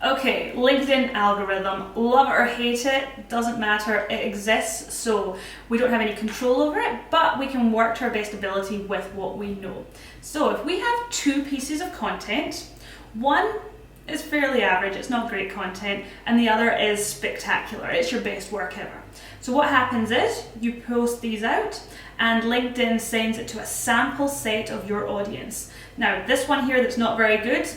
Okay, LinkedIn algorithm, love it or hate it, doesn't matter, it exists, so we don't have any control over it, but we can work to our best ability with what we know. So if we have two pieces of content, one is fairly average, it's not great content, and the other is spectacular, it's your best work ever. So what happens is, you post these out, and LinkedIn sends it to a sample set of your audience. Now, this one here that's not very good,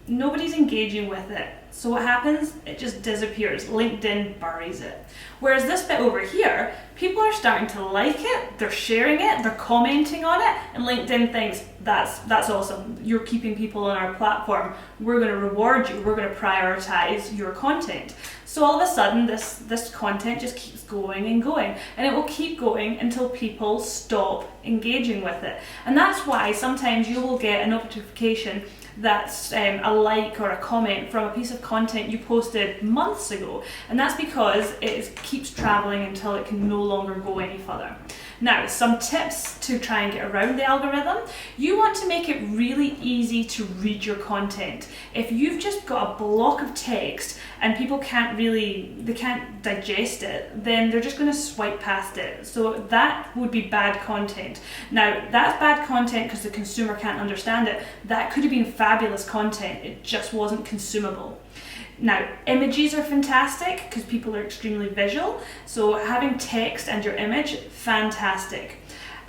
nobody's engaging with it. So what happens? It just disappears. LinkedIn buries it. Whereas this bit over here, people are starting to like it, they're sharing it, they're commenting on it, and LinkedIn thinks, that's awesome. You're keeping people on our platform. We're going to reward you. We're going to prioritize your content. So all of a sudden, this content just keeps going and going, and it will keep going until people stop engaging with it. And that's why sometimes you will get a notification that's a like or a comment from a piece of content you posted months ago, and that's because it keeps traveling until it can no longer go any further. Now, some tips to try and get around the algorithm. You want to make it really easy to read your content. If you've just got a block of text and people can't digest it, then they're just going to swipe past it. So that would be bad content. Now, that's bad content because the consumer can't understand it. That could have been fabulous content, it just wasn't consumable. Now, images are fantastic because people are extremely visual, so having text and your image, fantastic.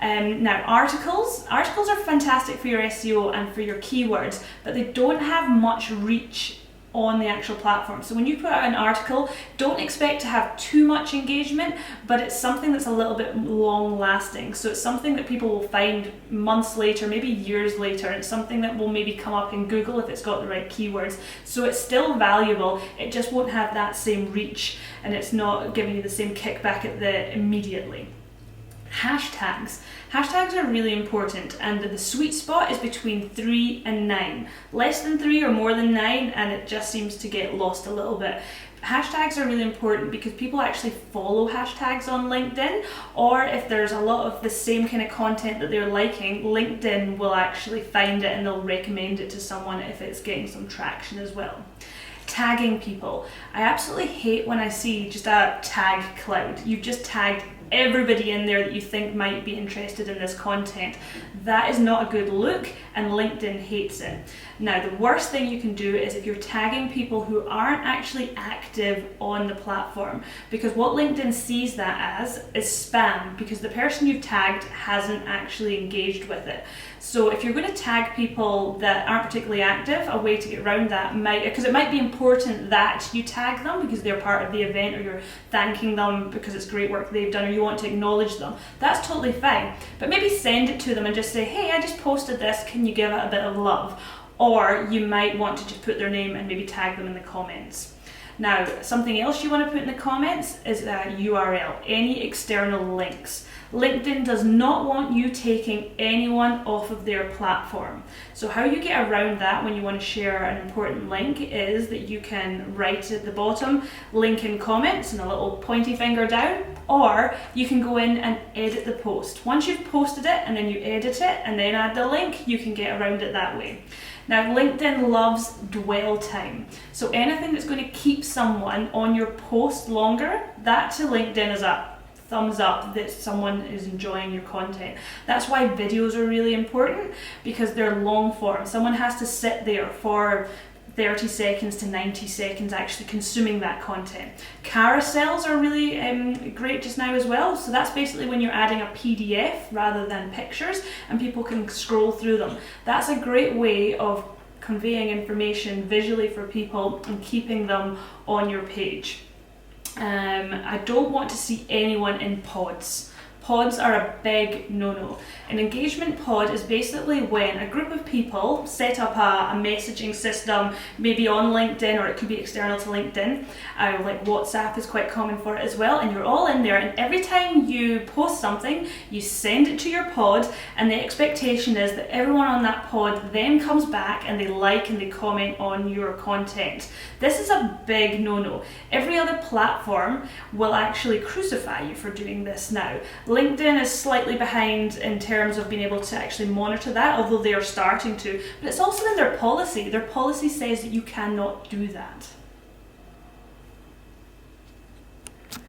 Now, articles are fantastic for your SEO and for your keywords, but they don't have much reach on the actual platform. So when you put out an article, don't expect to have too much engagement, but it's something that's a little bit long lasting. So it's something that people will find months later, maybe years later. It's something that will maybe come up in Google if it's got the right keywords. So it's still valuable, it just won't have that same reach, and it's not giving you the same kickback at the immediately. Hashtags are really important, and the sweet spot is between 3 and 9. Less than 3 or more than 9, and it just seems to get lost a little bit. Hashtags are really important because people actually follow hashtags on LinkedIn, or if there's a lot of the same kind of content that they're liking, LinkedIn will actually find it and they'll recommend it to someone if it's getting some traction as well. Tagging people. I absolutely hate when I see just a tag cloud. You've just tagged everybody in there that you think might be interested in this content. That is not a good look, and LinkedIn hates it. Now, the worst thing you can do is if you're tagging people who aren't actually active on the platform, because what LinkedIn sees that as is spam, because the person you've tagged hasn't actually engaged with it. So if you're going to tag people that aren't particularly active, a way to get around that because it might be important that you tag them because they're part of the event, or you're thanking them because it's great work they've done, or you want to acknowledge them. That's totally fine. But maybe send it to them and just say, hey, I just posted this, can you give it a bit of love? Or you might want to just put their name and maybe tag them in the comments. Now, something else you want to put in the comments is a URL, any external links. LinkedIn does not want you taking anyone off of their platform. So how you get around that when you want to share an important link is that you can write at the bottom, link in comments, and a little pointy finger down, or you can go in and edit the post. Once you've posted it and then you edit it and then add the link, you can get around it that way. Now, LinkedIn loves dwell time. So anything that's going to keep someone on your post longer, that to LinkedIn is a thumbs up that someone is enjoying your content. That's why videos are really important, because they're long form. Someone has to sit there for 30 seconds to 90 seconds actually consuming that content. Carousels are really great just now as well. So that's basically when you're adding a PDF rather than pictures and people can scroll through them. That's a great way of conveying information visually for people and keeping them on your page. I don't want to see anyone in pods. Pods are a big no-no. An engagement pod is basically when a group of people set up a messaging system, maybe on LinkedIn, or it could be external to LinkedIn. Like WhatsApp is quite common for it as well, and you're all in there, and every time you post something, you send it to your pod, and the expectation is that everyone on that pod then comes back and they like and they comment on your content. This is a big no-no. Every other platform will actually crucify you for doing this now. LinkedIn is slightly behind in terms of being able to actually monitor that, although they are starting to, but it's also in their policy. Their policy says that you cannot do that.